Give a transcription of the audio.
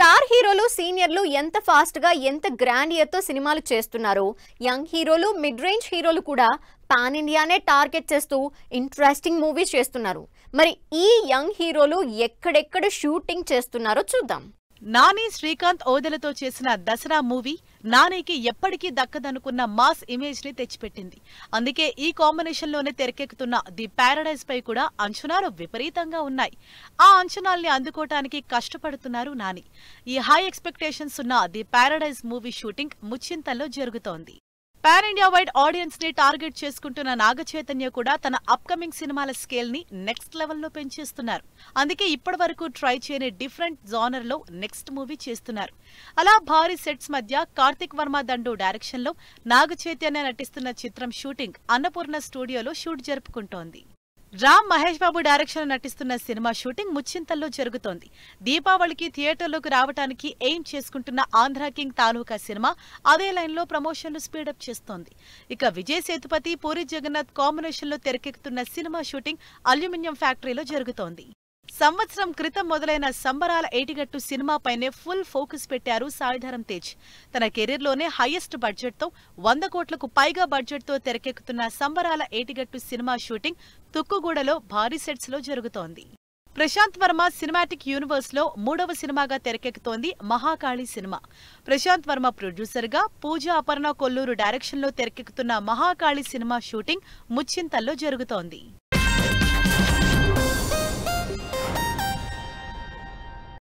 Star హీరోలు సీనియర్లు ఎంత ఫాస్ట్ గా ఎంత గ్రాండియర్ తో సినిమాలు చేస్తున్నారు. యంగ్ హీరోలు మిడ్ రేంజ్ హీరోలు కూడా పాన్ ఇండియానే టార్గెట్ చేస్తూ ఇంట్రెస్టింగ్ మూవీస్ చేస్తున్నారు. మరి ఈ యంగ్ హీరోలు ఎక్కడెక్కడ షూటింగ్ చేస్తున్నారో చూద్దాం. నాని శ్రీకాంత్ ఓదెలతో చేసిన దసరా మూవీ నానికి ఎప్పటికీ దక్కదనుకున్న మాస్ ఇమేజ్ ని తెచ్చిపెట్టింది. అందుకే ఈ కాంబినేషన్ లోనే తెరకెక్కుతున్న ది ప్యారడైజ్ పై కూడా అంచనాలు విపరీతంగా ఉన్నాయి. ఆ అంచనాల్ని అందుకోవటానికి కష్టపడుతున్నారు నాని. ఈ హై ఎక్స్పెక్టేషన్స్ ఉన్న ది ప్యారడైజ్ మూవీ షూటింగ్ ముచ్చింతల్లో జరుగుతోంది. పాన్ ఇండియా వైడ్ ఆడియన్స్ ని టార్గెట్ చేసుకుంటున్న నాగచైతన్య కూడా తన అప్కమింగ్ సినిమాల స్కేల్ ని నెక్స్ట్ లెవెల్లో పెంచేస్తున్నారు. అందుకే ఇప్పటివరకు ట్రై చేయని డిఫరెంట్ జానర్ లో నెక్స్ట్ మూవీ చేస్తున్నారు. అలా భారీ సెట్స్ మధ్య కార్తిక్ వర్మ దండు డైరెక్షన్ లో నాగచైతన్య నటిస్తున్న చిత్రం షూటింగ్ అన్నపూర్ణ స్టూడియోలో షూట్ జరుపుకుంటోంది. రామ్ మహేష్ బాబు డైరెక్షన్ నటిస్తున్న సినిమా షూటింగ్ ముచ్చింతల్లో జరుగుతోంది. దీపావళికి థియేటర్లోకి రావడానికి ఎయిమ్ చేసుకుంటున్న ఆంధ్ర కింగ్ తాలూకా సినిమా అదే లైన్లో ప్రమోషన్లు స్పీడప్ చేస్తోంది. ఇక విజయ్ సేతుపతి పూరి జగన్నాథ్ కాంబినేషన్లో తెరకెక్కుతున్న సినిమా షూటింగ్ అల్యూమినియం ఫ్యాక్టరీలో జరుగుతోంది. సంవత్సరం క్రితం మొదలైన సంబరాల ఏటిగట్టు సినిమాపైనే ఫుల్ ఫోకస్ పెట్టారు సాయిధరం తేజ్. తన కెరీర్లోనే హైయెస్ట్ బడ్జెట్తో 100 కోట్లకు పైగా బడ్జెట్తో తెరకెక్కుతున్న సంబరాల ఏటిగట్టు సినిమా షూటింగ్ తుక్కుగూడలో భారీ సెట్స్లో జరుగుతోంది. ప్రశాంత్ వర్మ సినిమాటిక్ యూనివర్స్ లో 3వ సినిమాగా తెరకెక్కుతోంది మహాకాళి సినిమా. ప్రశాంత్ వర్మ ప్రొడ్యూసర్గా పూజా అపర్ణ కొల్లూరు డైరెక్షన్లో తెరకెక్కుతున్న మహాకాళి సినిమా షూటింగ్ ముచ్చింతల్లో జరుగుతోంది.